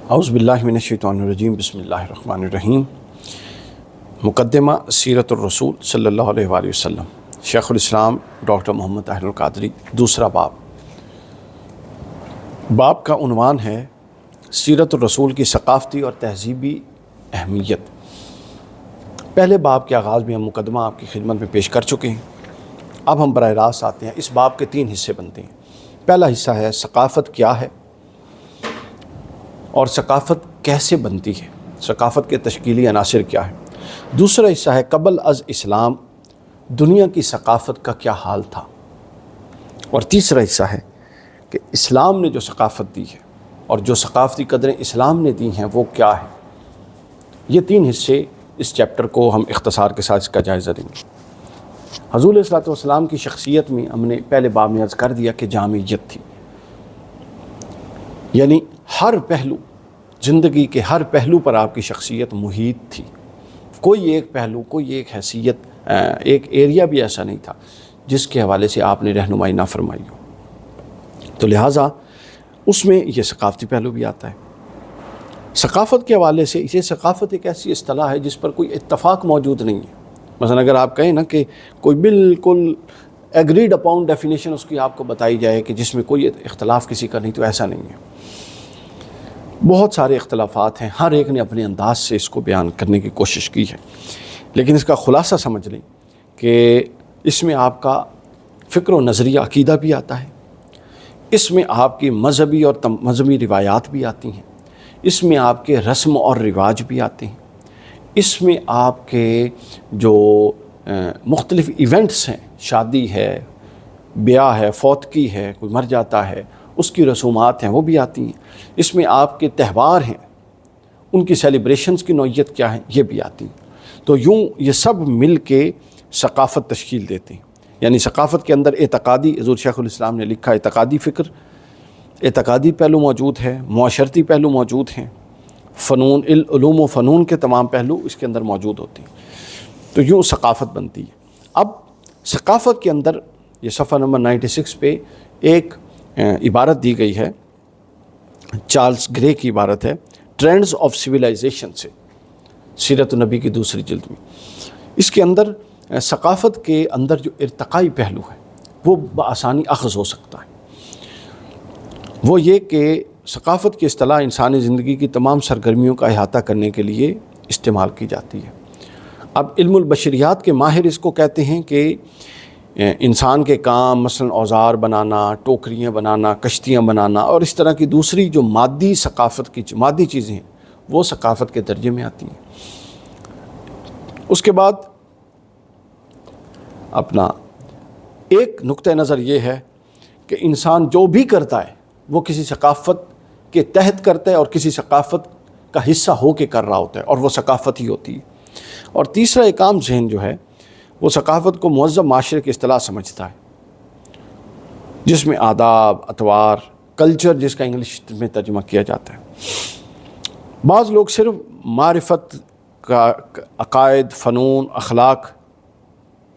اعوذ باللہ من الشیطان الرجیم بسم اللہ الرحمن الرحیم۔ مقدمہ سیرت الرسول صلی اللہ علیہ وآلہ وسلم، شیخ الاسلام ڈاکٹر محمد طاہر القادری۔ دوسرا باب کا عنوان ہے سیرت الرسول کی ثقافتی اور تہذیبی اہمیت۔ پہلے باب کے آغاز میں ہم مقدمہ آپ کی خدمت میں پیش کر چکے ہیں۔ اب ہم براہ راست آتے ہیں۔ اس باب کے 3 حصے بنتے ہیں۔ پہلا حصہ ہے ثقافت کیا ہے اور ثقافت کیسے بنتی ہے، ثقافت کے تشکیلی عناصر کیا ہے۔ دوسرا حصہ ہے قبل از اسلام دنیا کی ثقافت کا کیا حال تھا، اور تیسرا حصہ ہے کہ اسلام نے جو ثقافت دی ہے اور جو ثقافتی قدریں اسلام نے دی ہیں وہ کیا ہے۔ یہ 3 حصے اس چیپٹر کو ہم اختصار کے ساتھ اس کا جائزہ دیں گے۔ حضور علیہ الصلوۃ والسلام کی شخصیت میں ہم نے پہلے باب میں عرض کر دیا کہ جامعیت تھی، یعنی ہر پہلو، زندگی کے ہر پہلو پر آپ کی شخصیت محیط تھی۔ کوئی ایک پہلو، کوئی ایک حیثیت، ایک ایریا بھی ایسا نہیں تھا جس کے حوالے سے آپ نے رہنمائی نہ فرمائی ہو۔ تو لہٰذا اس میں یہ ثقافتی پہلو بھی آتا ہے۔ ثقافت کے حوالے سے یہ ثقافت ایک ایسی اصطلاح ہے جس پر کوئی اتفاق موجود نہیں ہے۔ مثلا اگر آپ کہیں نا کہ کوئی بالکل ایگریڈ اپون ڈیفینیشن اس کی آپ کو بتائی جائے کہ جس میں کوئی اختلاف کسی کا نہیں، تو ایسا نہیں ہے۔ بہت سارے اختلافات ہیں، ہر ایک نے اپنے انداز سے اس کو بیان کرنے کی کوشش کی ہے، لیکن اس کا خلاصہ سمجھ لیں کہ اس میں آپ کا فکر و نظریہ عقیدہ بھی آتا ہے، اس میں آپ کی مذہبی اور مذہبی روایات بھی آتی ہیں، اس میں آپ کے رسم اور رواج بھی آتے ہیں، اس میں آپ کے جو مختلف ایونٹس ہیں، شادی ہے، بیاہ ہے، فوتگی ہے، کوئی مر جاتا ہے، اس کی رسومات ہیں وہ بھی آتی ہیں، اس میں آپ کے تہوار ہیں، ان کی سیلیبریشنز کی نوعیت کیا ہے یہ بھی آتی ہیں۔ تو یوں یہ سب مل کے ثقافت تشکیل دیتے ہیں۔ یعنی ثقافت کے اندر اعتقادی، حضور شیخ الاسلام نے لکھا اعتقادی فکر، اعتقادی پہلو موجود ہے، معاشرتی پہلو موجود ہیں، فنون، علوم و فنون کے تمام پہلو اس کے اندر موجود ہوتے ہیں۔ تو یوں ثقافت بنتی ہے۔ اب ثقافت کے اندر یہ صفحہ نمبر 96 پہ ایک عبارت دی گئی ہے، چارلس گرے کی عبارت ہے، ٹرینڈز آف سویلائزیشن سے، سیرت النبی کی 2 جلد میں۔ اس کے اندر ثقافت کے اندر جو ارتقائی پہلو ہے وہ بآسانی اخذ ہو سکتا ہے۔ وہ یہ کہ ثقافت کی اصطلاح انسانی زندگی کی تمام سرگرمیوں کا احاطہ کرنے کے لیے استعمال کی جاتی ہے۔ اب علم البشریات کے ماہر اس کو کہتے ہیں کہ انسان کے کام، مثلا اوزار بنانا، ٹوکریاں بنانا، کشتیاں بنانا اور اس طرح کی دوسری جو مادی ثقافت کی مادی چیزیں ہیں وہ ثقافت کے درجے میں آتی ہیں۔ اس کے بعد اپنا ایک نقطہ نظر یہ ہے کہ انسان جو بھی کرتا ہے وہ کسی ثقافت کے تحت کرتا ہے اور کسی ثقافت کا حصہ ہو کے کر رہا ہوتا ہے، اور وہ ثقافت ہی ہوتی ہے۔ اور تیسرا ایک عام ذہن جو ہے وہ ثقافت کو مہذب معاشرے کی اصطلاح سمجھتا ہے، جس میں آداب، اطوار، کلچر جس کا انگلش میں ترجمہ کیا جاتا ہے۔ بعض لوگ صرف معرفت کا عقائد، فنون، اخلاق،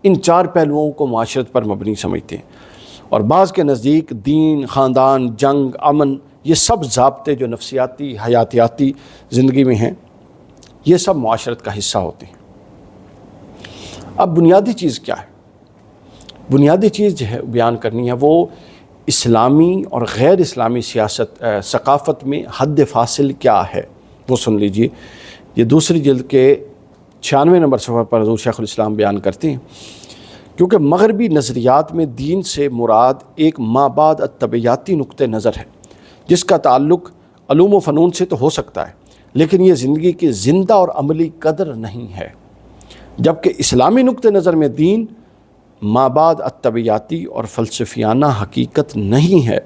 ان 4 پہلوؤں کو معاشرت پر مبنی سمجھتے ہیں، اور بعض کے نزدیک دین، خاندان، جنگ، امن، یہ سب ضابطے جو نفسیاتی، حیاتیاتی زندگی میں ہیں یہ سب معاشرت کا حصہ ہوتے ہیں۔ اب بنیادی چیز کیا ہے؟ بنیادی چیز جو ہے بیان کرنی ہے وہ اسلامی اور غیر اسلامی ثقافت میں حد فاصل کیا ہے، وہ سن لیجئے۔ یہ 2 جلد کے 96 نمبر صفحہ پر حضور شیخ الاسلام بیان کرتے ہیں، کیونکہ مغربی نظریات میں دین سے مراد ایک مابعد الطبیعیاتی نقطہ نظر ہے جس کا تعلق علوم و فنون سے تو ہو سکتا ہے، لیکن یہ زندگی کی زندہ اور عملی قدر نہیں ہے، جبکہ اسلامی نقطہ نظر میں دین مابعد الطبیعیاتی اور فلسفیانہ حقیقت نہیں ہے،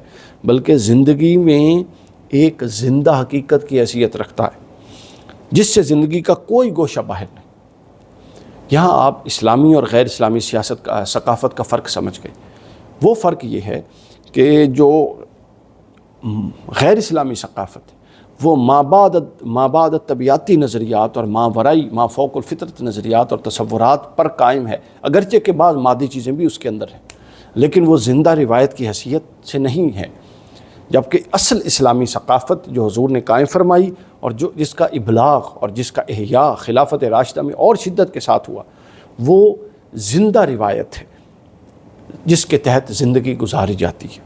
بلکہ زندگی میں ایک زندہ حقیقت کی حیثیت رکھتا ہے جس سے زندگی کا کوئی گوشہ باہر نہیں۔ یہاں آپ اسلامی اور غیر اسلامی ثقافت کا فرق سمجھ گئے۔ وہ فرق یہ ہے کہ جو غیر اسلامی ثقافت ہے وہ مابعد طبیعتی نظریات اور ماورائی، ما فوق الفطرت نظریات اور تصورات پر قائم ہے، اگرچہ کہ بعض مادی چیزیں بھی اس کے اندر ہیں، لیکن وہ زندہ روایت کی حیثیت سے نہیں ہے۔ جبکہ اصل اسلامی ثقافت جو حضور نے قائم فرمائی اور جس کا ابلاغ اور جس کا احیاء خلافت راشدہ میں اور شدت کے ساتھ ہوا، وہ زندہ روایت ہے جس کے تحت زندگی گزاری جاتی ہے۔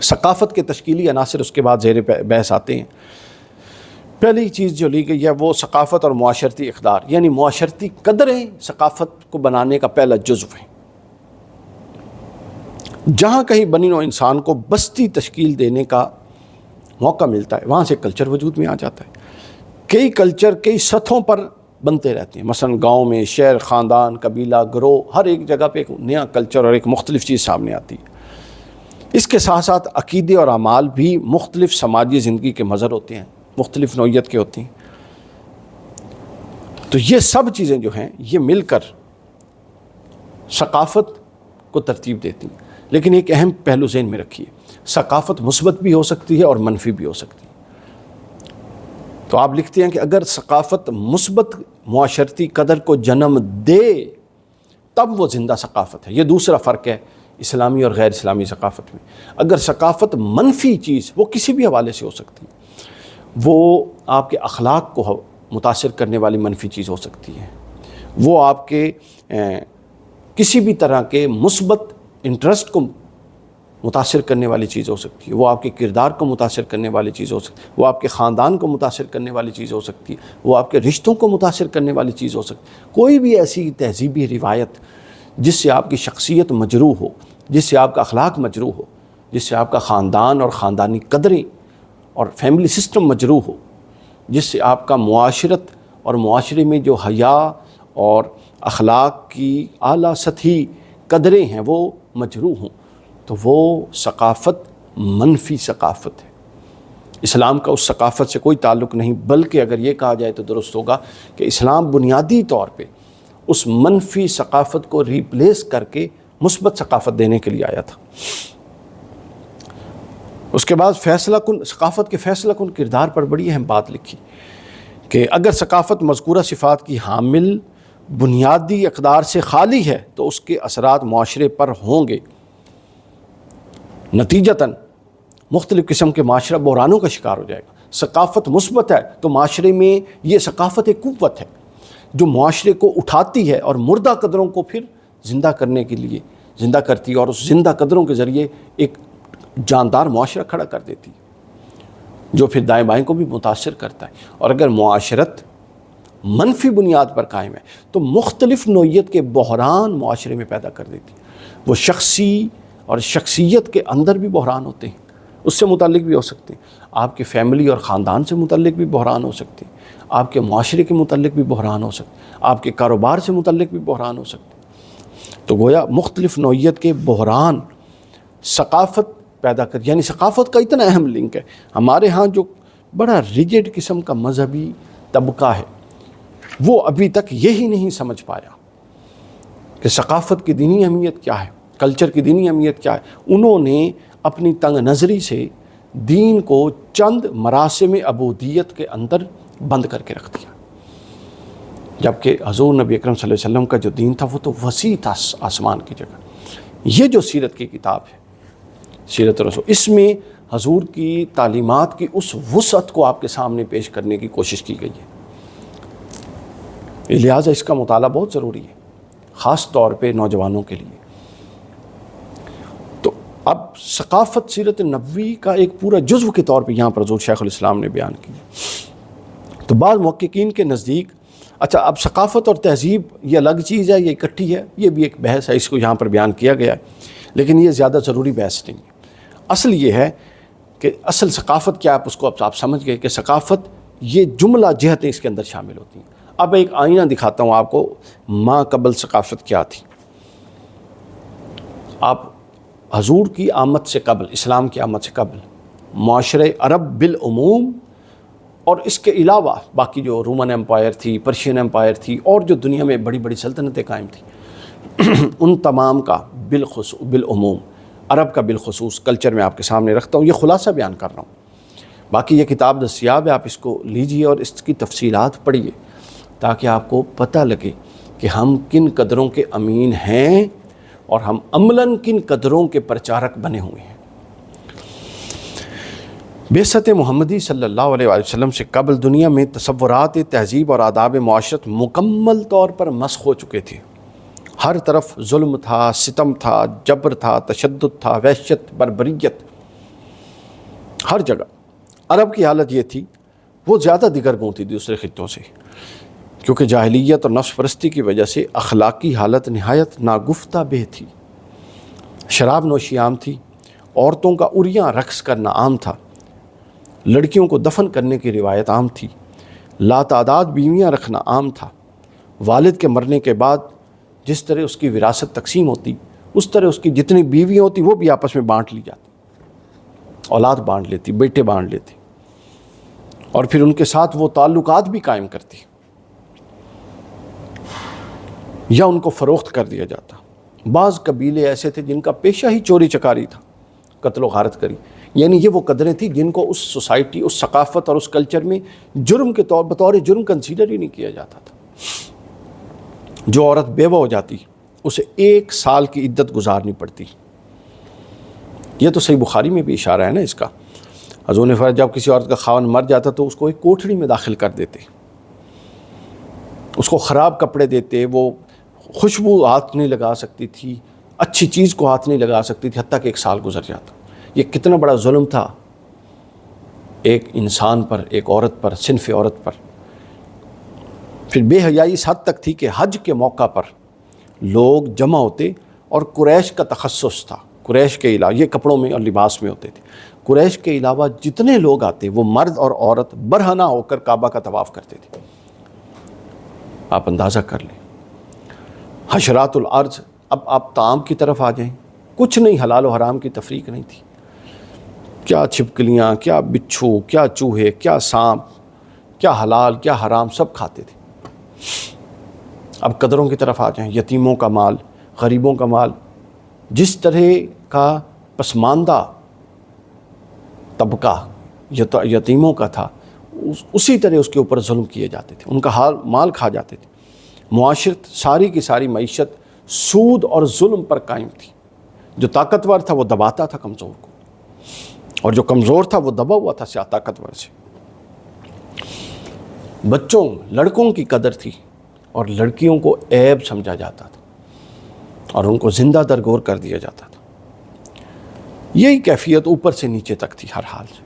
ثقافت کے تشکیلی عناصر اس کے بعد زیر بحث آتے ہیں۔ پہلی چیز جو لی گئی ہے وہ ثقافت اور معاشرتی اقدار، یعنی معاشرتی قدریں ثقافت کو بنانے کا پہلا جزو ہیں۔ جہاں کہیں بنی نوع انسان کو بستی تشکیل دینے کا موقع ملتا ہے وہاں سے کلچر وجود میں آ جاتا ہے۔ کئی کلچر کئی سطحوں پر بنتے رہتے ہیں، مثلا گاؤں میں شہر، خاندان، قبیلہ، گروہ، ہر ایک جگہ پہ ایک نیا کلچر اور ایک مختلف چیز سامنے آتی ہے۔ اس کے ساتھ ساتھ عقیدے اور اعمال بھی مختلف سماجی زندگی کے مظہر ہوتے ہیں، مختلف نوعیت کے ہوتے ہیں۔ تو یہ سب چیزیں جو ہیں یہ مل کر ثقافت کو ترتیب دیتی ہیں، لیکن ایک اہم پہلو ذہن میں رکھیے، ثقافت مثبت بھی ہو سکتی ہے اور منفی بھی ہو سکتی ہے۔ تو آپ لکھتے ہیں کہ اگر ثقافت مثبت معاشرتی قدر کو جنم دے تب وہ زندہ ثقافت ہے۔ یہ دوسرا فرق ہے اسلامی اور غیر اسلامی ثقافت میں۔ اگر ثقافت منفی چیز، وہ کسی بھی حوالے سے ہو سکتی ہے، وہ آپ کے اخلاق کو متاثر کرنے والی منفی چیز ہو سکتی ہے، وہ آپ کے کسی بھی طرح کے مثبت انٹرسٹ کو متاثر کرنے والی چیز ہو سکتی ہے، وہ آپ کے کردار کو متاثر کرنے والی چیز ہو سکتی ہے، وہ آپ کے خاندان کو متاثر کرنے والی چیز ہو سکتی ہے، وہ آپ کے رشتوں کو متاثر کرنے والی چیز ہو سکتی ہے۔ کوئی بھی ایسی تہذیبی روایت جس سے آپ کی شخصیت مجروح ہو، جس سے آپ کا اخلاق مجروح ہو، جس سے آپ کا خاندان اور خاندانی قدریں اور فیملی سسٹم مجروح ہو، جس سے آپ کا معاشرت اور معاشرے میں جو حیا اور اخلاق کی اعلیٰ سطحی قدریں ہیں وہ مجروح ہوں، تو وہ ثقافت منفی ثقافت ہے۔ اسلام کا اس ثقافت سے کوئی تعلق نہیں، بلکہ اگر یہ کہا جائے تو درست ہوگا کہ اسلام بنیادی طور پہ اس منفی ثقافت کو ریپلیس کر کے مثبت ثقافت دینے کے لیے آیا تھا۔ اس کے بعد فیصلہ کن ثقافت کے فیصلہ کن کردار پر بڑی اہم بات لکھی کہ اگر ثقافت مذکورہ صفات کی حامل بنیادی اقدار سے خالی ہے تو اس کے اثرات معاشرے پر ہوں گے، نتیجتاً مختلف قسم کے معاشرہ بحرانوں کا شکار ہو جائے گا۔ ثقافت مثبت ہے تو معاشرے میں یہ ثقافت ایک قوت ہے جو معاشرے کو اٹھاتی ہے اور مردہ قدروں کو پھر زندہ کرنے کے لیے زندہ کرتی ہے، اور اس زندہ قدروں کے ذریعے ایک جاندار معاشرہ کھڑا کر دیتی ہے جو پھر دائیں بائیں کو بھی متاثر کرتا ہے۔ اور اگر معاشرت منفی بنیاد پر قائم ہے تو مختلف نوعیت کے بحران معاشرے میں پیدا کر دیتی ہے۔ وہ شخصی اور شخصیت کے اندر بھی بحران ہوتے ہیں، اس سے متعلق بھی ہو سکتے ہیں، آپ کے فیملی اور خاندان سے متعلق بھی بحران ہو سکتے ہیں، آپ کے معاشرے کے متعلق بھی بحران ہو سکتے ہیں، آپ کے کاروبار سے متعلق بھی بحران ہو سکتے ہیں۔ تو گویا مختلف نوعیت کے بحران ثقافت پیدا کر، یعنی ثقافت کا اتنا اہم لنک ہے۔ ہمارے ہاں جو بڑا ریجڈ قسم کا مذہبی طبقہ ہے وہ ابھی تک یہی نہیں سمجھ پایا کہ ثقافت کی دینی اہمیت کیا ہے، کلچر کی دینی اہمیت کیا ہے۔ انہوں نے اپنی تنگ نظری سے دین کو چند مراسم عبودیت کے اندر بند کر کے رکھ دیا، جبکہ حضور نبی اکرم صلی اللہ علیہ وسلم کا جو دین تھا وہ تو وسیع تھا آسمان کی جگہ۔ یہ جو سیرت کی کتاب ہے، سیرت رسول، اس میں حضور کی تعلیمات کی اس وسعت کو آپ کے سامنے پیش کرنے کی کوشش کی گئی ہے۔ لہٰذا اس کا مطالعہ بہت ضروری ہے، خاص طور پہ نوجوانوں کے لیے۔ تو اب ثقافت سیرت نبوی کا ایک پورا جزو کے طور پہ یہاں پر حضور شیخ الاسلام نے بیان کی۔ تو بعض محققین کے نزدیک اچھا اب ثقافت اور تہذیب یہ الگ چیز ہے، یہ اکٹھی ہے، یہ بھی ایک بحث ہے، اس کو یہاں پر بیان کیا گیا ہے، لیکن یہ زیادہ ضروری بحث نہیں ہے۔ اصل یہ ہے کہ اصل ثقافت کیا ہے، اس کو اب آپ سمجھ گئے کہ ثقافت یہ جملہ جہتیں اس کے اندر شامل ہوتی ہیں۔ اب ایک آئینہ دکھاتا ہوں آپ کو، ماں قبل ثقافت کیا تھی۔ آپ حضور کی آمد سے قبل، اسلام کی آمد سے قبل معاشرے عرب بالعموم اور اس کے علاوہ باقی جو رومن امپائر تھی، پرشین امپائر تھی، اور جو دنیا میں بڑی بڑی سلطنتیں قائم تھیں ان تمام کا بالعموم، عرب کا بالخصوص کلچر میں آپ کے سامنے رکھتا ہوں۔ یہ خلاصہ بیان کر رہا ہوں، باقی یہ کتاب دستیاب ہے، آپ اس کو لیجئے اور اس کی تفصیلات پڑھیے تاکہ آپ کو پتہ لگے کہ ہم کن قدروں کے امین ہیں اور ہم عملاً کن قدروں کے پرچارک بنے ہوئے ہیں۔ بعثت محمدی صلی اللہ علیہ وآلہ وسلم سے قبل دنیا میں تصورات تہذیب اور آداب معاشرت مکمل طور پر مسخ ہو چکے تھے۔ ہر طرف ظلم تھا، ستم تھا، جبر تھا، تشدد تھا، وحشت، بربریت، ہر جگہ۔ عرب کی حالت یہ تھی، وہ زیادہ دیگرگوں تھی دوسرے خطوں سے، کیونکہ جاہلیت اور نفس پرستی کی وجہ سے اخلاقی حالت نہایت ناگفتہ بہ تھی۔ شراب نوشی عام تھی، عورتوں کا عریاں رقص کرنا عام تھا، لڑکیوں کو دفن کرنے کی روایت عام تھی، لاتعداد بیویاں رکھنا عام تھا۔ والد کے مرنے کے بعد جس طرح اس کی وراثت تقسیم ہوتی، اس طرح اس کی جتنی بیویاں ہوتی وہ بھی آپس میں بانٹ لی جاتی، اولاد بانٹ لیتی، بیٹے بانٹ لیتی، اور پھر ان کے ساتھ وہ تعلقات بھی قائم کرتی، یا ان کو فروخت کر دیا جاتا۔ بعض قبیلے ایسے تھے جن کا پیشہ ہی چوری چکاری تھا، قتل و غارت کری، یعنی یہ وہ قدریں تھیں جن کو اس سوسائٹی، اس ثقافت اور اس کلچر میں جرم کے طور بطور جرم کنسیڈر ہی نہیں کیا جاتا تھا۔ جو عورت بیوہ ہو جاتی اسے 1 سال کی عدت گزارنی پڑتی۔ یہ تو صحیح بخاری میں بھی اشارہ ہے نا اس کا۔ حضور نے فرمایا جب کسی عورت کا خاوند مر جاتا تو اس کو ایک کوٹھڑی میں داخل کر دیتے، اس کو خراب کپڑے دیتے، وہ خوشبو ہاتھ نہیں لگا سکتی تھی، اچھی چیز کو ہاتھ نہیں لگا سکتی تھی، حتیٰ کہ 1 سال گزر جاتا۔ یہ کتنا بڑا ظلم تھا ایک انسان پر، ایک عورت پر، صنف عورت پر۔ پھر بے حیائی اس حد تک تھی کہ حج کے موقع پر لوگ جمع ہوتے اور قریش کا تخصص تھا، قریش کے علاوہ یہ کپڑوں میں اور لباس میں ہوتے تھے، قریش کے علاوہ جتنے لوگ آتے وہ مرد اور عورت برہنہ ہو کر کعبہ کا طواف کرتے تھے۔ آپ اندازہ کر لیں حشرات الارض۔ اب آپ طعام کی طرف آ جائیں، کچھ نہیں، حلال و حرام کی تفریق نہیں تھی، کیا چھپکلیاں، کیا بچھو، کیا چوہے، کیا سانپ، کیا حلال کیا حرام، سب کھاتے تھے۔ اب قدروں کی طرف آ جائیں، یتیموں کا مال، غریبوں کا مال، جس طرح کا پسماندہ طبقہ یتیموں کا تھا اسی طرح اس کے اوپر ظلم کیے جاتے تھے، ان کا مال کھا جاتے تھے۔ معاشرت ساری کی ساری معیشت سود اور ظلم پر قائم تھی۔ جو طاقتور تھا وہ دباتا تھا کمزور کو، اور جو کمزور تھا وہ دبا ہوا تھا طاقتور سے۔ بچوں، لڑکوں کی قدر تھی اور لڑکیوں کو عیب سمجھا جاتا تھا اور ان کو زندہ درگور کر دیا جاتا تھا۔ یہی کیفیت اوپر سے نیچے تک تھی ہر حال سے۔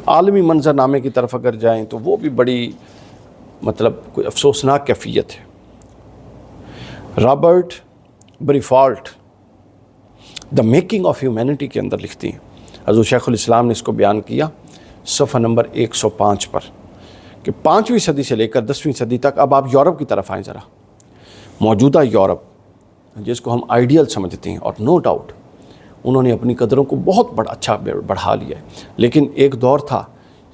عالمی منظر نامے کی طرف اگر جائیں تو وہ بھی بڑی کوئی افسوسناک کیفیت ہے۔ Robert Briffault the making of humanity کے اندر لکھتی ہیں، حضور شیخ الاسلام نے اس کو بیان کیا صفحہ نمبر 105 پر، کہ 5ویں صدی سے لے کر 10ویں صدی تک۔ اب آپ یورپ کی طرف آئیں ذرا، موجودہ یورپ جس کو ہم آئیڈیل سمجھتے ہیں، اور نو ڈاؤٹ انہوں نے اپنی قدروں کو بہت اچھا بڑھا لیا ہے، لیکن ایک دور تھا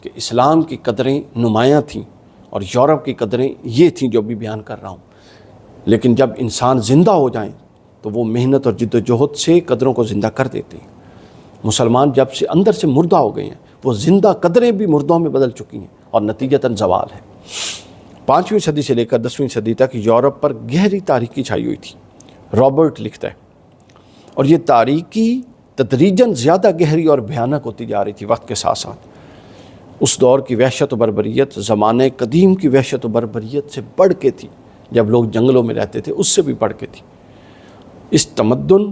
کہ اسلام کی قدریں نمایاں تھیں اور یورپ کی قدریں یہ تھیں جو بھی بیان کر رہا ہوں۔ لیکن جب انسان زندہ ہو جائیں تو وہ محنت اور جد و جہد سے قدروں کو زندہ کر دیتے ہیں۔ مسلمان جب سے اندر سے مردہ ہو گئے ہیں، وہ زندہ قدریں بھی مردوں میں بدل چکی ہیں اور نتیجتاً زوال ہے۔ 5ویں صدی سے لے کر 10ویں صدی تک یورپ پر گہری تاریکی چھائی ہوئی تھی، رابرٹ لکھتا ہے، اور یہ تاریکی تدریجاً زیادہ گہری اور بھیانک ہوتی جا رہی تھی وقت کے ساتھ ساتھ۔ اس دور کی وحشت و بربریت زمانے قدیم کی وحشت و بربریت سے بڑھ کے تھی، جب لوگ جنگلوں میں رہتے تھے اس سے بھی بڑھ کے تھی۔ اس تمدن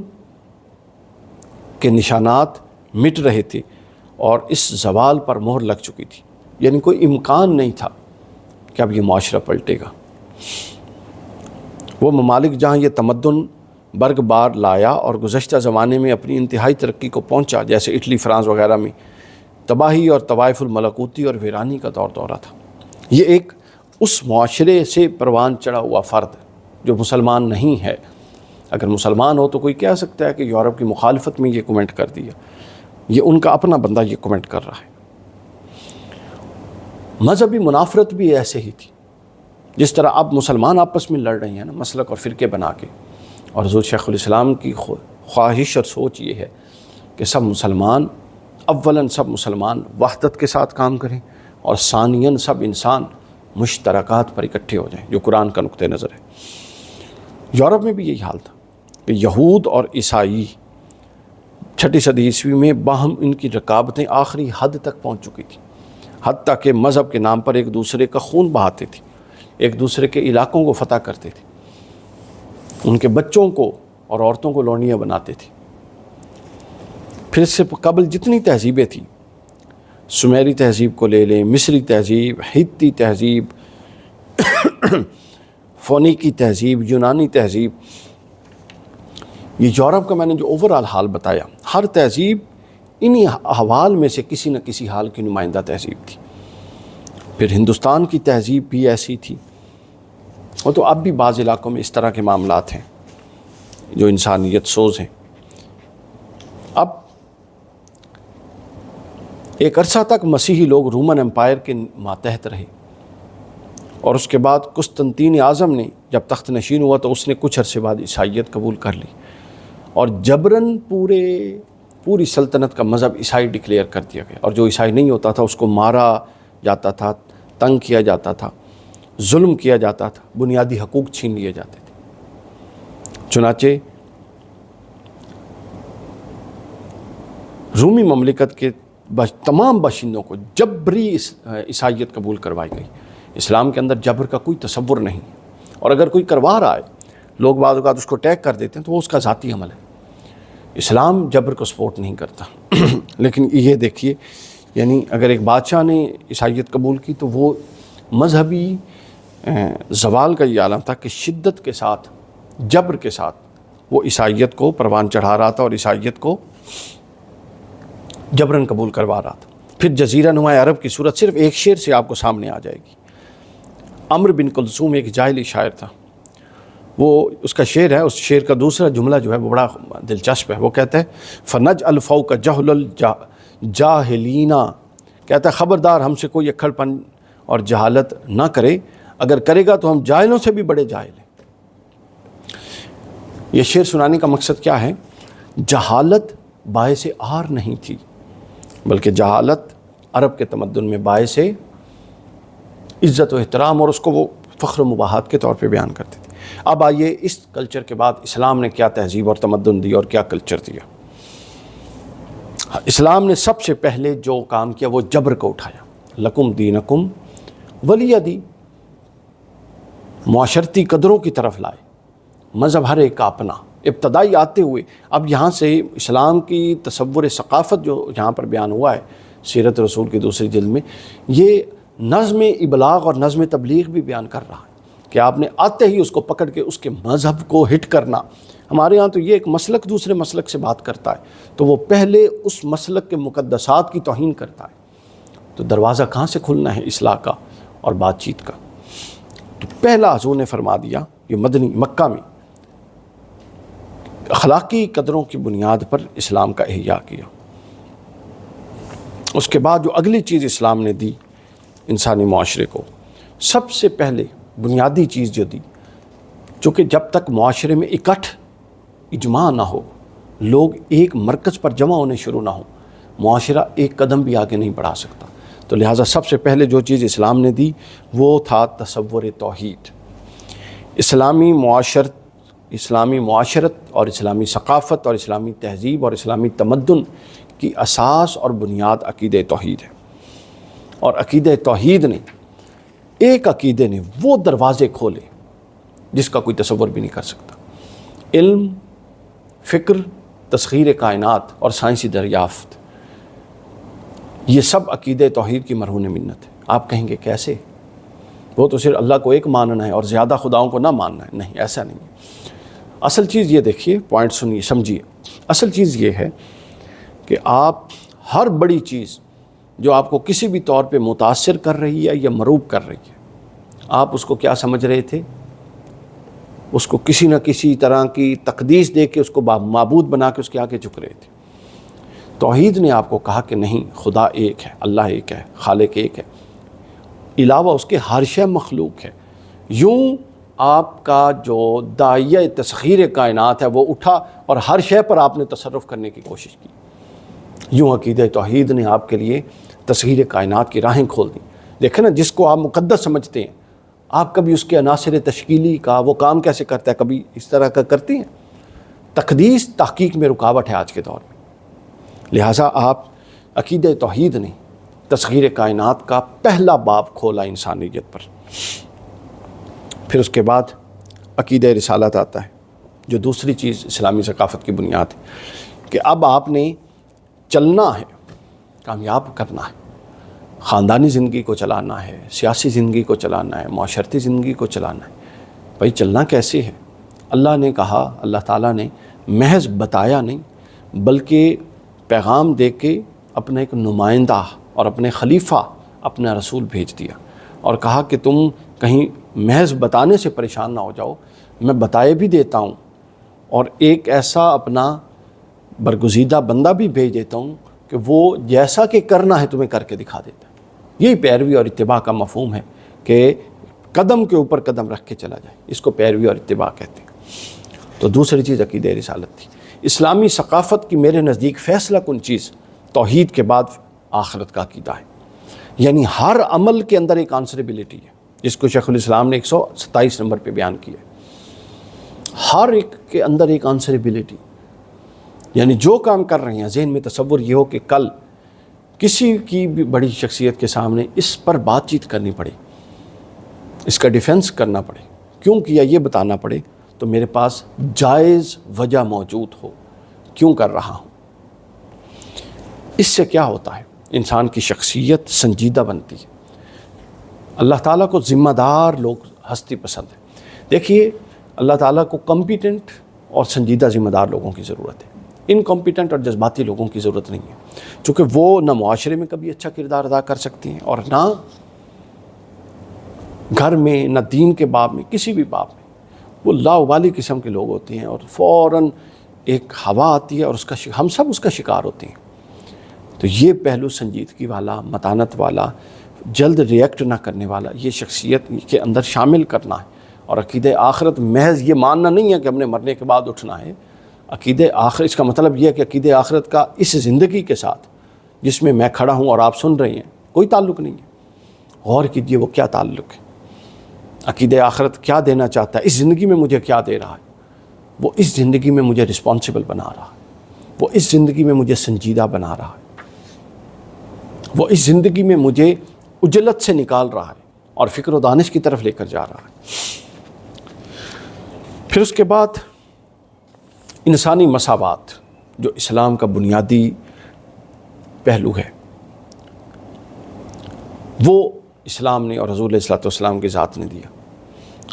کے نشانات مٹ رہے تھے اور اس زوال پر مہر لگ چکی تھی، یعنی کوئی امکان نہیں تھا کہ اب یہ معاشرہ پلٹے گا۔ وہ ممالک جہاں یہ تمدن برگ بار لایا اور گزشتہ زمانے میں اپنی انتہائی ترقی کو پہنچا، جیسے اٹلی، فرانس وغیرہ میں، تباہی اور طوائف الملکوتی اور ویرانی کا دورہ تھا۔ یہ ایک اس معاشرے سے پروان چڑھا ہوا فرد جو مسلمان نہیں ہے، اگر مسلمان ہو تو کوئی کہہ سکتا ہے کہ یورپ کی مخالفت میں یہ کمنٹ کر دیا، یہ ان کا اپنا بندہ یہ کمنٹ کر رہا ہے۔ مذہبی منافرت بھی ایسے ہی تھی، جس طرح اب مسلمان آپس میں لڑ رہے ہیں نا، مسلک اور فرقے بنا کے، اور حضور شیخ الاسلام کی خواہش اور سوچ یہ ہے کہ سب مسلمان، اولاً سب مسلمان وحدت کے ساتھ کام کریں، اور ثانیاً سب انسان مشترکات پر اکٹھے ہو جائیں، جو قرآن کا نقطہ نظر ہے۔ یورپ میں بھی یہی حال تھا کہ یہود اور عیسائی چھٹی صدی عیسوی میں باہم ان کی رکابتیں آخری حد تک پہنچ چکی تھیں، حتیٰ کہ مذہب کے نام پر ایک دوسرے کا خون بہاتے تھے، ایک دوسرے کے علاقوں کو فتح کرتے تھے، ان کے بچوں کو اور عورتوں کو لونڈیاں بناتے تھے۔ پھر اس سے قبل جتنی تہذیبیں تھیں، سمیری تہذیب کو لے لیں، مصری تہذیب، ہتی تہذیب، فونیکی تہذیب، یونانی تہذیب، یہ یورپ کا میں نے جو اوورآل حال بتایا، ہر تہذیب انہی احوال میں سے کسی نہ کسی حال کی نمائندہ تہذیب تھی۔ پھر ہندوستان کی تہذیب بھی ایسی تھی، وہ تو اب بھی بعض علاقوں میں اس طرح کے معاملات ہیں جو انسانیت سوز ہیں۔ اب ایک عرصہ تک مسیحی لوگ رومن امپائر کے ماتحت رہے، اور اس کے بعد قسطنطین اعظم نے جب تخت نشین ہوا تو اس نے کچھ عرصے بعد عیسائیت قبول کر لی، اور جبراً پوری سلطنت کا مذہب عیسائی ڈکلیئر کر دیا گیا، اور جو عیسائی نہیں ہوتا تھا اس کو مارا جاتا تھا، تنگ کیا جاتا تھا، ظلم کیا جاتا تھا، بنیادی حقوق چھین لیے جاتے تھے۔ چنانچہ رومی مملکت کے تمام باشندوں کو جبری عیسائیت قبول کروائی گئی۔ اسلام کے اندر جبر کا کوئی تصور نہیں، اور اگر کوئی کروا رہا ہے، لوگ بعض اوقات اس کو ٹیگ کر دیتے ہیں تو وہ اس کا ذاتی عمل ہے۔ اسلام جبر کو سپورٹ نہیں کرتا۔ لیکن یہ دیکھیے، یعنی اگر ایک بادشاہ نے عیسائیت قبول کی تو وہ مذہبی زوال کا یہ عالم تھا کہ شدت کے ساتھ، جبر کے ساتھ وہ عیسائیت کو پروان چڑھا رہا تھا اور عیسائیت کو جبراً قبول کروا رہا تھا۔ پھر جزیرہ نما عرب کی صورت صرف ایک شعر سے آپ کو سامنے آ جائے گی۔ عمرو بن کلثوم ایک جاہلی شاعر تھا، وہ اس کا شعر ہے، اس شعر کا دوسرا جملہ جو ہے وہ بڑا دلچسپ ہے۔ وہ کہتا ہے فنج الفوق جہل الجاہلین، کہتا ہے خبردار ہم سے کوئی اکھڑ پن اور جہالت نہ کرے، اگر کرے گا تو ہم جاہلوں سے بھی بڑے جاہل ہیں۔ یہ شعر سنانے کا مقصد کیا ہے؟ جہالت باعث عار نہیں تھی، بلکہ جہالت عرب کے تمدن میں باعث عزت و احترام، اور اس کو وہ فخر و مباحات کے طور پہ بیان کرتے تھے۔ اب آئیے اس کلچر کے بعد اسلام نے کیا تہذیب اور تمدن دی اور کیا کلچر دیا۔ اسلام نے سب سے پہلے جو کام کیا وہ جبر کو اٹھایا، لکم دینکم ولی دین، معاشرتی قدروں کی طرف لائے، مذہب ہر ایک کا اپنا، ابتدائی آتے ہوئے۔ اب یہاں سے اسلام کی تصور ثقافت جو یہاں پر بیان ہوا ہے سیرت رسول کی دوسری جلد میں، یہ نظم ابلاغ اور نظم تبلیغ بھی بیان کر رہا ہے کہ آپ نے آتے ہی اس کو پکڑ کے اس کے مذہب کو ہٹ کرنا۔ ہمارے ہاں تو یہ ایک مسلک دوسرے مسلک سے بات کرتا ہے تو وہ پہلے اس مسلک کے مقدسات کی توہین کرتا ہے، تو دروازہ کہاں سے کھلنا ہے اصلاح کا اور بات چیت کا؟ تو پہلا حضور نے فرما دیا، یہ مدنی مکہ میں اخلاقی قدروں کی بنیاد پر اسلام کا احیاء کیا۔ اس کے بعد جو اگلی چیز اسلام نے دی انسانی معاشرے کو، سب سے پہلے بنیادی چیز جو دی، چونکہ جب تک معاشرے میں اکٹھ اجماع نہ ہو، لوگ ایک مرکز پر جمع ہونے شروع نہ ہو، معاشرہ ایک قدم بھی آگے نہیں بڑھا سکتا۔ تو لہٰذا سب سے پہلے جو چیز اسلام نے دی وہ تھا تصور توحید۔ اسلامی معاشرت اور اسلامی ثقافت اور اسلامی تہذیب اور اسلامی تمدن کی اساس اور بنیاد عقیدہ توحید ہے، اور عقیدہ توحید نے، ایک عقیدے نے وہ دروازے کھولے جس کا کوئی تصور بھی نہیں کر سکتا۔ علم، فکر، تسخیر کائنات اور سائنسی دریافت، یہ سب عقیدہ توحید کی مرہون منت ہے۔ آپ کہیں گے کیسے؟ وہ تو صرف اللہ کو ایک ماننا ہے اور زیادہ خداؤں کو نہ ماننا ہے۔ نہیں، ایسا نہیں ہے۔ اصل چیز یہ دیکھیے، پوائنٹ سنیے، سمجھیے۔ اصل چیز یہ ہے کہ آپ ہر بڑی چیز جو آپ کو کسی بھی طور پہ متاثر کر رہی ہے یا مروب کر رہی ہے، آپ اس کو کیا سمجھ رہے تھے؟ اس کو کسی نہ کسی طرح کی تقدیس دے کے اس کو معبود بنا کے اس کے آگے جھک رہے تھے۔ توحید نے آپ کو کہا کہ نہیں، خدا ایک ہے، اللہ ایک ہے، خالق ایک ہے، علاوہ اس کے ہر شے مخلوق ہے۔ یوں آپ کا جو داعیہ تسخیر کائنات ہے وہ اٹھا اور ہر شے پر آپ نے تصرف کرنے کی کوشش کی۔ یوں عقیدہ توحید نے آپ کے لیے تسخیر کائنات کی راہیں کھول دیں۔ دیکھیں نا، جس کو آپ مقدس سمجھتے ہیں، آپ کبھی اس کے عناصر تشکیلی کا وہ کام کیسے کرتا ہے، کبھی اس طرح کا کرتے ہیں؟ تقدیس تحقیق میں رکاوٹ ہے آج کے دور میں۔ لہٰذا آپ عقیدہ توحید نے تصغیر کائنات کا پہلا باب کھولا انسانیت پر۔ پھر اس کے بعد عقیدہ رسالت آتا ہے، جو دوسری چیز اسلامی ثقافت کی بنیاد ہے، کہ اب آپ نے چلنا ہے، کامیاب کرنا ہے، خاندانی زندگی کو چلانا ہے، سیاسی زندگی کو چلانا ہے، معاشرتی زندگی کو چلانا ہے۔ بھائی چلنا کیسے ہے؟ اللہ نے کہا، اللہ تعالیٰ نے محض بتایا نہیں بلکہ پیغام دے کے اپنا ایک نمائندہ اور اپنے خلیفہ، اپنا رسول بھیج دیا اور کہا کہ تم کہیں محض بتانے سے پریشان نہ ہو جاؤ، میں بتائے بھی دیتا ہوں اور ایک ایسا اپنا برگزیدہ بندہ بھی بھیج دیتا ہوں کہ وہ جیسا کہ کرنا ہے تمہیں کر کے دکھا دیتا ہے۔ یہی پیروی اور اتباع کا مفہوم ہے کہ قدم کے اوپر قدم رکھ کے چلا جائے، اس کو پیروی اور اتباع کہتے ہیں۔ تو دوسری چیز عقیدہ رسالت تھی۔ اسلامی ثقافت کی میرے نزدیک فیصلہ کن چیز توحید کے بعد آخرت کا عقیدہ ہے، یعنی ہر عمل کے اندر ایک آنسریبلٹی ہے، جس کو شیخ الاسلام نے 127 نمبر پہ بیان کیا ہے۔ ہر ایک کے اندر ایک آنسریبلٹی، یعنی جو کام کر رہے ہیں ذہن میں تصور یہ ہو کہ کل کسی کی بھی بڑی شخصیت کے سامنے اس پر بات چیت کرنی پڑے، اس کا ڈیفنس کرنا پڑے، کیوں کیا یہ بتانا پڑے، تو میرے پاس جائز وجہ موجود ہو کیوں کر رہا ہوں۔ اس سے کیا ہوتا ہے؟ انسان کی شخصیت سنجیدہ بنتی ہے۔ اللہ تعالیٰ کو ذمہ دار لوگ ہستی پسند ہے۔ دیکھیے اللہ تعالیٰ کو کمپیٹنٹ اور سنجیدہ ذمہ دار لوگوں کی ضرورت ہے، انکمپیٹنٹ اور جذباتی لوگوں کی ضرورت نہیں ہے، چونکہ وہ نہ معاشرے میں کبھی اچھا کردار ادا کر سکتی ہیں اور نہ گھر میں، نہ دین کے باب میں، کسی بھی باب میں۔ وہ لاابالی قسم کے لوگ ہوتے ہیں اور فوراً ایک ہوا آتی ہے اور ہم سب اس کا شکار ہوتے ہیں۔ تو یہ پہلو سنجیدگی والا، متانت والا، جلد ریئیکٹ نہ کرنے والا، یہ شخصیت کے اندر شامل کرنا ہے۔ اور عقیدہ آخرت محض یہ ماننا نہیں ہے کہ ہم نے مرنے کے بعد اٹھنا ہے۔ عقیدہ آخرت، اس کا مطلب یہ ہے کہ عقیدہ آخرت کا اس زندگی کے ساتھ جس میں میں کھڑا ہوں اور آپ سن رہے ہیں کوئی تعلق نہیں ہے۔ غور کیجئے وہ کیا تعلق ہے، عقیدہ آخرت کیا دینا چاہتا ہے، اس زندگی میں مجھے کیا دے رہا ہے۔ وہ اس زندگی میں مجھے رسپانسبل بنا رہا ہے، وہ اس زندگی میں مجھے سنجیدہ بنا رہا ہے، وہ اس زندگی میں مجھے اجلت سے نکال رہا ہے اور فکر و دانش کی طرف لے کر جا رہا ہے۔ پھر اس کے بعد انسانی مساوات، جو اسلام کا بنیادی پہلو ہے، وہ اسلام نے اور رسول صلی اللہ علیہ وسلم کی ذات نے دیا۔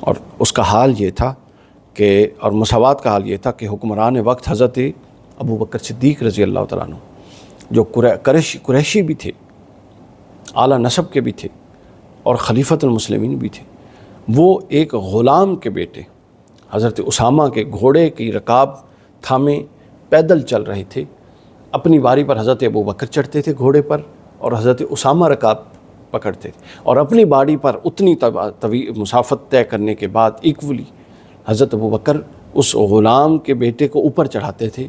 اور اس کا حال یہ تھا کہ، اور مساوات کا حال یہ تھا کہ حکمران وقت حضرت ابو بکر صدیق رضی اللہ تعالیٰ عنہ، جو قریشی بھی تھے، اعلیٰ نسب کے بھی تھے اور خلیفۃ المسلمین بھی تھے، وہ ایک غلام کے بیٹے حضرت اسامہ کے گھوڑے کی رکاب تھامے پیدل چل رہے تھے۔ اپنی باری پر حضرت ابو بکر چڑھتے تھے گھوڑے پر اور حضرت اسامہ رکاب پکڑتے تھے، اور اپنی باری پر اتنی مسافت طے کرنے کے بعد ایکولی حضرت ابو بکر اس غلام کے بیٹے کو اوپر چڑھاتے تھے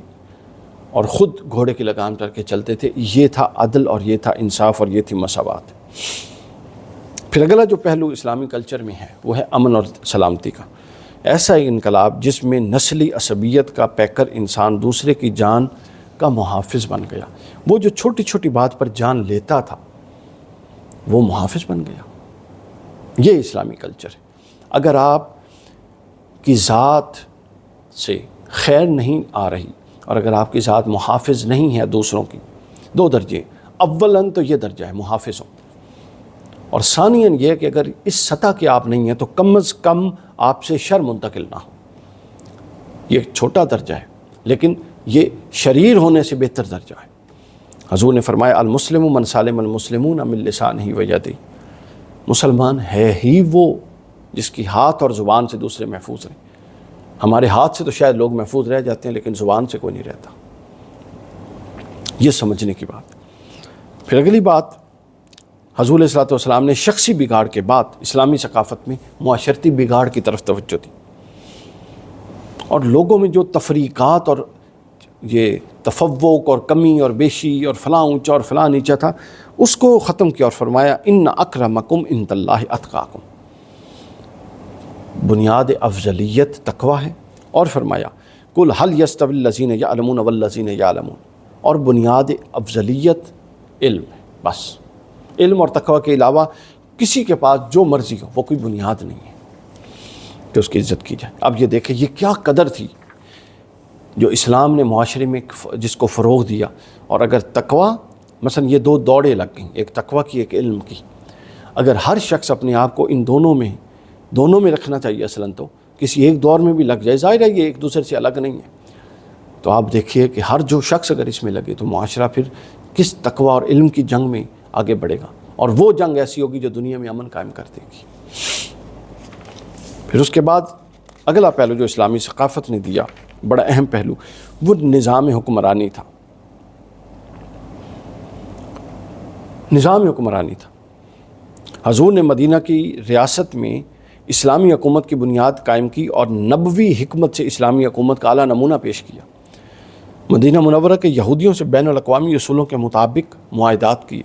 اور خود گھوڑے کی لگام کر کے چلتے تھے۔ یہ تھا عدل اور یہ تھا انصاف اور یہ تھی مساوات۔ پھر اگلا جو پہلو اسلامی کلچر میں ہے وہ ہے امن اور سلامتی کا۔ ایسا ایک انقلاب جس میں نسلی عصبیت کا پیکر انسان دوسرے کی جان کا محافظ بن گیا۔ وہ جو چھوٹی چھوٹی بات پر جان لیتا تھا وہ محافظ بن گیا۔ یہ اسلامی کلچر ہے۔ اگر آپ کی ذات سے خیر نہیں آ رہی اور اگر آپ کی ذات محافظ نہیں ہے دوسروں کی، دو درجے، اولاً تو یہ درجہ ہے محافظ ہوں، اور ثانیاً یہ کہ اگر اس سطح کے آپ نہیں ہیں تو کم از کم آپ سے شر منتقل نہ ہو۔ یہ چھوٹا درجہ ہے لیکن یہ شریر ہونے سے بہتر درجہ ہے۔ حضور نے فرمایا المسلم من سالم المسلمون من لسانہ و یدہ، مسلمان ہے ہی وہ جس کی ہاتھ اور زبان سے دوسرے محفوظ رہیں۔ ہمارے ہاتھ سے تو شاید لوگ محفوظ رہ جاتے ہیں لیکن زبان سے کوئی نہیں رہتا۔ یہ سمجھنے کی بات۔ پھر اگلی بات، حضور صلی اللہ علیہ وسلم نے شخصی بگاڑ کے بعد اسلامی ثقافت میں معاشرتی بگاڑ کی طرف توجہ دی، اور لوگوں میں جو تفریقات اور یہ تفوق اور کمی اور بیشی اور فلاں اونچا اور فلاں نیچا تھا اس کو ختم کیا اور فرمایا ان اکرمکم عند اللہ اتقاکم۔ بنیاد افضلیت تقوی ہے، اور فرمایا قل هل يستوی الذین یعلمون والذین یعلمون، اور بنیاد افضلیت علم ہے، بس علم اور تقوی کے علاوہ کسی کے پاس جو مرضی ہو وہ کوئی بنیاد نہیں ہے کہ اس کی عزت کی جائے۔ اب یہ دیکھیں یہ کیا قدر تھی جو اسلام نے معاشرے میں جس کو فروغ دیا۔ اور اگر تقوی مثلا یہ دو دوڑیں لگ گئیں، ایک تقوی کی ایک علم کی، اگر ہر شخص اپنے آپ کو ان دونوں میں رکھنا چاہیے، اصلاً تو کسی ایک دور میں بھی لگ جائے، ظاہر ہے یہ ایک دوسرے سے الگ نہیں ہے، تو آپ دیکھیے کہ ہر جو شخص اگر اس میں لگے تو معاشرہ پھر کس تقوی اور علم کی جنگ میں آگے بڑھے گا، اور وہ جنگ ایسی ہوگی جو دنیا میں امن قائم کر دے گی۔ پھر اس کے بعد اگلا پہلو جو اسلامی ثقافت نے دیا، بڑا اہم پہلو، وہ نظام حکمرانی تھا۔ نظام حکمرانی تھا۔ حضور نے مدینہ کی ریاست میں اسلامی حکومت کی بنیاد قائم کی اور نبوی حکمت سے اسلامی حکومت کا اعلیٰ نمونہ پیش کیا۔ مدینہ منورہ کے یہودیوں سے بین الاقوامی اصولوں کے مطابق معاہدات کیے،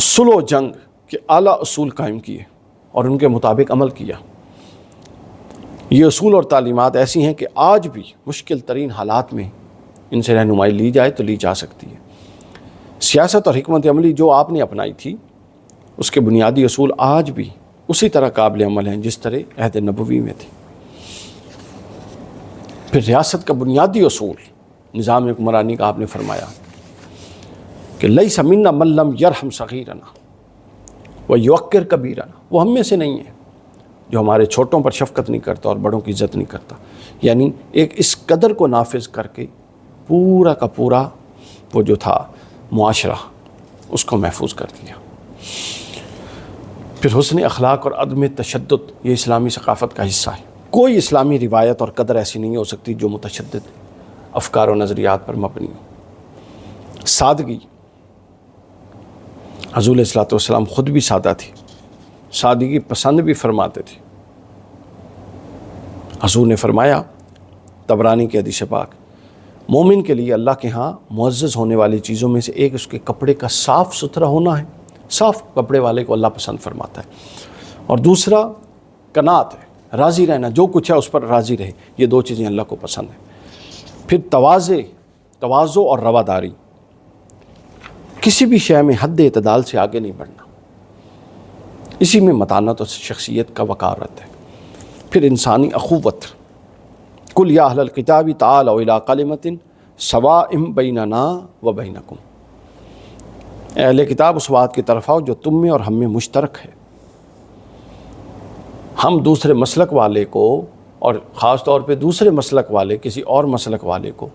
صلح و جنگ کے اعلیٰ اصول قائم کیے اور ان کے مطابق عمل کیا۔ یہ اصول اور تعلیمات ایسی ہیں کہ آج بھی مشکل ترین حالات میں ان سے رہنمائی لی جائے تو لی جا سکتی ہے۔ سیاست اور حکمت عملی جو آپ نے اپنائی تھی، اس کے بنیادی اصول آج بھی اسی طرح قابل عمل ہیں جس طرح عہد نبوی میں تھے۔ پھر ریاست کا بنیادی اصول نظام حکمرانی کا آپ نے فرمایا کہ لیس منا من لم یرحم صغیرنا ویوقر کبیرنا، وہ ہم میں سے نہیں ہے جو ہمارے چھوٹوں پر شفقت نہیں کرتا اور بڑوں کی عزت نہیں کرتا۔ یعنی ایک اس قدر کو نافذ کر کے پورا کا پورا وہ جو تھا معاشرہ اس کو محفوظ کر دیا۔ پھر حسن اخلاق اور عدم تشدد یہ اسلامی ثقافت کا حصہ ہے۔ کوئی اسلامی روایت اور قدر ایسی نہیں ہو سکتی جو متشدد افکار و نظریات پر مبنی ہو۔ سادگی، حضور علیہ الصلوۃ والسلام خود بھی سادہ تھے، سادگی پسند بھی فرماتے تھے۔ حضور نے فرمایا، طبرانی کی حدیث پاک، مومن کے لیے اللہ کے ہاں معزز ہونے والی چیزوں میں سے ایک اس کے کپڑے کا صاف ستھرا ہونا ہے، صاف کپڑے والے کو اللہ پسند فرماتا ہے، اور دوسرا قناعت ہے، راضی رہنا، جو کچھ ہے اس پر راضی رہے، یہ دو چیزیں اللہ کو پسند ہیں۔ پھر تواضع اور رواداری، کسی بھی شے میں حد اعتدال سے آگے نہیں بڑھنا، اسی میں متانت اور شخصیت کا وقارت ہے۔ پھر انسانی اخوت، قل یا اہل الکتاب تعالوا الی کلمۃ سواء بیننا و بینکم، اہل کتاب اس بات کی طرف آؤ جو تم میں اور ہم میں مشترک ہے۔ ہم دوسرے مسلک والے کو، اور خاص طور پہ دوسرے مسلک والے کسی اور مسلک والے کو،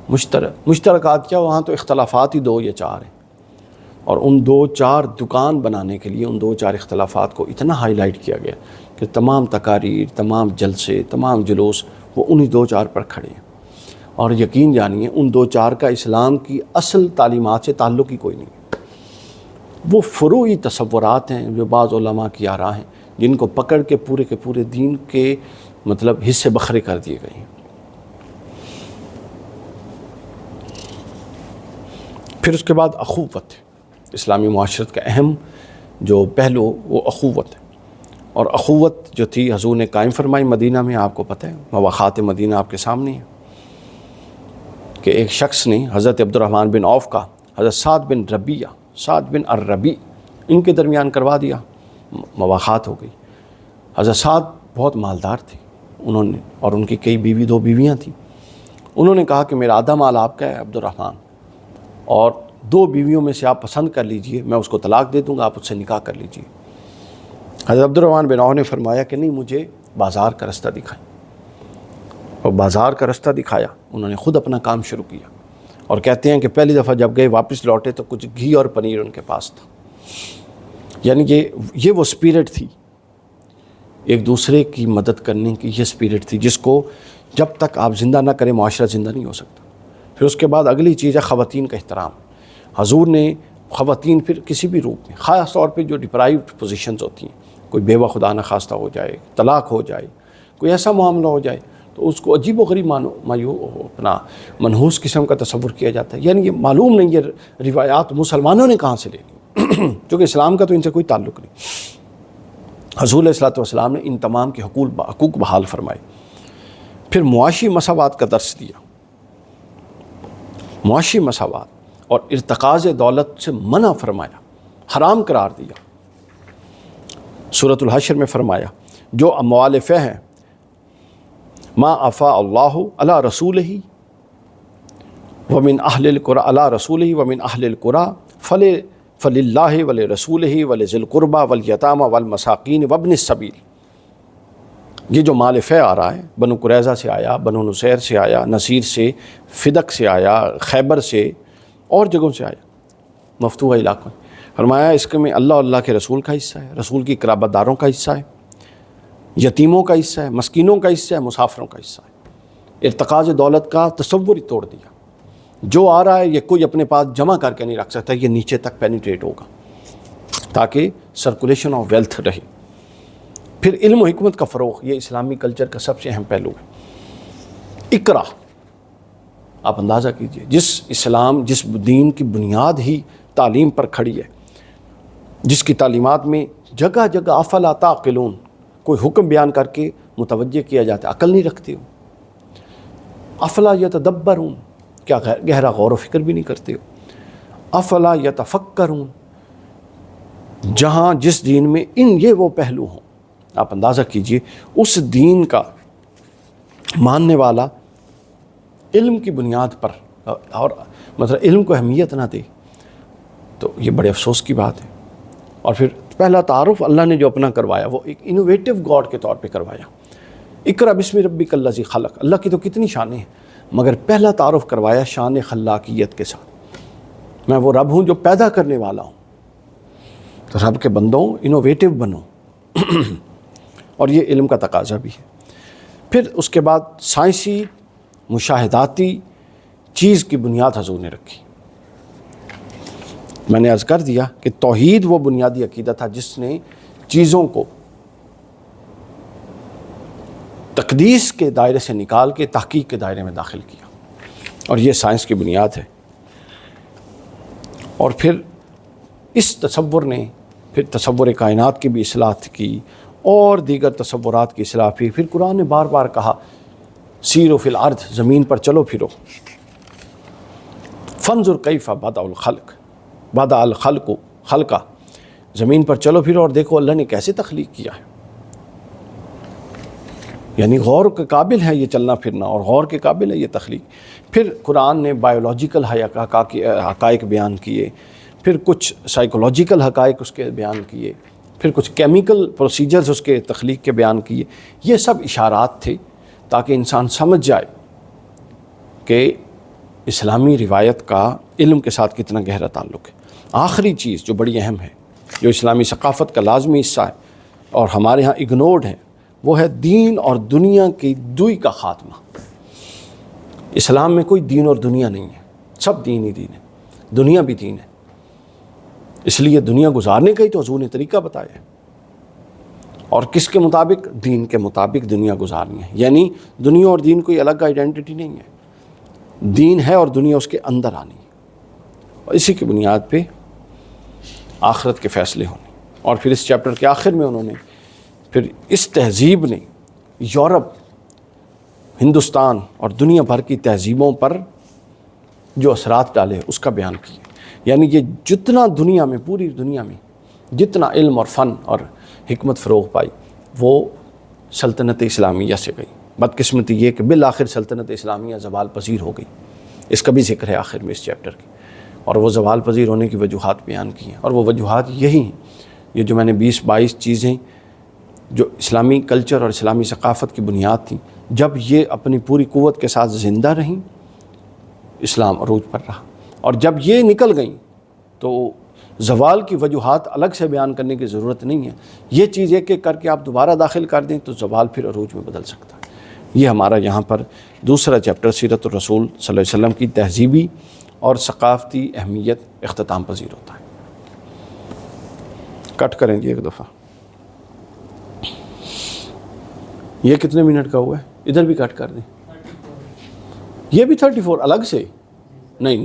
مشترکات کیا، وہاں تو اختلافات ہی 2 یا 4 ہیں، اور ان 2-4 دکان بنانے کے لیے ان 2-4 اختلافات کو اتنا ہائی لائٹ کیا گیا کہ تمام تقاریر، تمام جلسے، تمام جلوس وہ انہی 2-4 پر کھڑے ہیں، اور یقین جانیے ان 2-4 کا اسلام کی اصل تعلیمات سے تعلق ہی کوئی نہیں ہے۔ وہ فروعی تصورات ہیں جو بعض علماء کی آراء ہیں جن کو پکڑ کے پورے دین کے مطلب حصے بکھرے کر دیے گئے ہیں۔ پھر اس کے بعد اخوت، اسلامی معاشرت کا اہم جو پہلو وہ اخوت ہے، اور اخوت جو تھی حضور نے قائم فرمائی مدینہ میں، آپ کو پتہ ہے مواخات مدینہ آپ کے سامنے ہے کہ ایک شخص نے حضرت عبد الرحمن بن عوف کا حضرت سعد بن الربیع ان کے درمیان کروا دیا، مواخات ہو گئی۔ حضرت سعد بہت مالدار تھے، انہوں نے، اور ان کی کئی 2 بیویاں تھیں، انہوں نے کہا کہ میرا آدھا مال آپ کا ہے عبد الرحمن، اور 2 بیویوں میں سے آپ پسند کر لیجئے، میں اس کو طلاق دے دوں گا، آپ اس سے نکاح کر لیجئے۔ حضرت عبد الرحمن بن عوف نے فرمایا کہ نہیں، مجھے بازار کا رستہ دکھائیں، اور بازار کا رستہ دکھایا، انہوں نے خود اپنا کام شروع کیا، اور کہتے ہیں کہ پہلی دفعہ جب گئے واپس لوٹے تو کچھ گھی اور پنیر ان کے پاس تھا۔ یعنی یہ وہ اسپرٹ تھی، ایک دوسرے کی مدد کرنے کی یہ اسپرٹ تھی جس کو جب تک آپ زندہ نہ کریں معاشرہ زندہ نہیں ہو سکتا۔ پھر اس کے بعد اگلی چیز ہے خواتین کا احترام۔ حضور نے خواتین پھر کسی بھی روپ میں، خاص طور پہ جو ڈپرائیوڈ پوزیشنز ہوتی ہیں، کوئی بیوہ خدا نخواستہ ہو جائے، طلاق ہو جائے، کوئی ایسا معاملہ ہو جائے تو اس کو عجیب و غریب اپنا منحوس قسم کا تصور کیا جاتا ہے۔ یعنی یہ معلوم نہیں یہ روایات مسلمانوں نے کہاں سے لے لی، کیونکہ اسلام کا تو ان سے کوئی تعلق نہیں۔ حضور علیہ الصلوۃ والسلام نے ان تمام کے حقوق بحال فرمائے۔ پھر معاشی مساوات کا درس دیا، معاشی مساوات اور ارتقاء دولت سے منع فرمایا، حرام قرار دیا۔ سورۃ الحشر میں فرمایا جو اموال فہ ہیں، ما افاء اللہ علی رسولہ ومن اہل القرى علی رسولہ ومن اہل القرى فللہ ولرسولہ ولذی القربى والیتامى والمساکین وابن السبیل۔ یہ جو مال فہ آ رہا ہے، بنو قریظہ سے آیا، بنو نصیر سے آیا، نصیر سے، فدق سے آیا، خیبر سے اور جگہوں سے آیا، مفتوحہ علاقوں، فرمایا اس کے میں اللہ اور اللہ کے رسول کا حصہ ہے، رسول کی قرابت داروں کا حصہ ہے، یتیموں کا حصہ ہے، مسکینوں کا حصہ ہے، مسافروں کا حصہ ہے۔ ارتقاء دولت کا تصور ہی توڑ دیا۔ جو آ رہا ہے یہ کوئی اپنے پاس جمع کر کے نہیں رکھ سکتا، یہ نیچے تک پینیٹریٹ ہوگا تاکہ سرکولیشن آف ویلتھ رہے۔ پھر علم و حکمت کا فروغ، یہ اسلامی کلچر کا سب سے اہم پہلو ہے۔ اقرا، آپ اندازہ کیجئے، جس دین کی بنیاد ہی تعلیم پر کھڑی ہے، جس کی تعلیمات میں جگہ جگہ افلا تعقلون، کوئی حکم بیان کر کے متوجہ کیا جاتا ہے، عقل نہیں رکھتے ہو، افلا یتدبرون، کیا گہرا غور و فکر بھی نہیں کرتے ہو، افلا یتفکرون، جہاں جس دین میں یہ وہ پہلو ہوں، آپ اندازہ کیجئے اس دین کا ماننے والا علم کی بنیاد پر اور مطلب علم کو اہمیت نہ دے تو یہ بڑے افسوس کی بات ہے۔ اور پھر پہلا تعارف اللہ نے جو اپنا کروایا وہ ایک انوویٹو گاڈ کے طور پہ کروایا۔ اقرا بسم ربک الذی خلق، اللہ کی تو کتنی شانیں ہیں، مگر پہلا تعارف کروایا شان خلاقیت کے ساتھ، میں وہ رب ہوں جو پیدا کرنے والا ہوں۔ تو رب کے بندوں انوویٹو بنو اور یہ علم کا تقاضا بھی ہے۔ پھر اس کے بعد سائنسی مشاہداتی چیز کی بنیاد حضور نے رکھی۔ میں نے عرض کر دیا کہ توحید وہ بنیادی عقیدہ تھا جس نے چیزوں کو تقدیس کے دائرے سے نکال کے تحقیق کے دائرے میں داخل کیا، اور یہ سائنس کی بنیاد ہے۔ اور پھر اس تصور نے پھر تصور کائنات کی بھی اصلاح کی اور دیگر تصورات کی اصلاح کی۔ پھر قرآن نے بار بار کہا سیروا فی الارض، زمین پر چلو پھرو، فانظر کیف بدأ الخلق خلقہ، زمین پر چلو پھرو اور دیکھو اللہ نے کیسے تخلیق کیا ہے۔ یعنی غور کے قابل ہے یہ چلنا پھرنا، اور غور کے قابل ہے یہ تخلیق۔ پھر قرآن نے بایولوجیکل حقائق بیان کیے، پھر کچھ سائیکولوجیکل حقائق اس کے بیان کیے، پھر کچھ کیمیکل پروسیجرز اس کے تخلیق کے بیان کیے۔ یہ سب اشارات تھے تاکہ انسان سمجھ جائے کہ اسلامی روایت کا علم کے ساتھ کتنا گہرا تعلق ہے۔ آخری چیز جو بڑی اہم ہے، جو اسلامی ثقافت کا لازمی حصہ ہے اور ہمارے ہاں اگنورڈ ہے، وہ ہے دین اور دنیا کی دوئی کا خاتمہ۔ اسلام میں کوئی دین اور دنیا نہیں ہے، سب دین ہی دین ہے، دنیا بھی دین ہے۔ اس لیے دنیا گزارنے کا ہی تو حضور نے طریقہ بتایا ہے، اور کس کے مطابق؟ دین کے مطابق دنیا گزارنی ہے۔ یعنی دنیا اور دین کوئی الگ آئیڈینٹی نہیں ہے، دین ہے اور دنیا اس کے اندر آنی ہے، اور اسی کی بنیاد پہ آخرت کے فیصلے ہونے۔ اور پھر اس چیپٹر کے آخر میں انہوں نے پھر اس تہذیب نے یورپ، ہندوستان اور دنیا بھر کی تہذیبوں پر جو اثرات ڈالے اس کا بیان کیا۔ یعنی یہ جتنا دنیا میں، پوری دنیا میں جتنا علم اور فن اور حکمت فروغ پائی وہ سلطنت اسلامیہ سے گئی۔ بدقسمتی یہ کہ بالآخر سلطنت اسلامیہ زوال پذیر ہو گئی، اس کا بھی ذکر ہے آخر میں اس چیپٹر کے، اور وہ زوال پذیر ہونے کی وجوہات بیان کی ہیں، اور وہ وجوہات یہی ہیں، یہ جو میں نے 20-22 چیزیں جو اسلامی کلچر اور اسلامی ثقافت کی بنیاد تھیں، جب یہ اپنی پوری قوت کے ساتھ زندہ رہیں اسلام عروج پر رہا، اور جب یہ نکل گئیں تو زوال کی وجوہات الگ سے بیان کرنے کی ضرورت نہیں ہے، یہ چیز ایک ایک کر کے آپ دوبارہ داخل کر دیں تو زوال پھر عروج میں بدل سکتا ہے۔ یہ ہمارا یہاں پر دوسرا چیپٹر سیرت الرسول صلی اللہ علیہ وسلم کی تہذیبی اور ثقافتی اہمیت اختتام پذیر ہوتا ہے۔ کٹ کریں گے ایک دفعہ، یہ کتنے منٹ کا ہوا ہے؟ ادھر بھی کٹ کر دیں، یہ بھی 34 الگ سے نہیں۔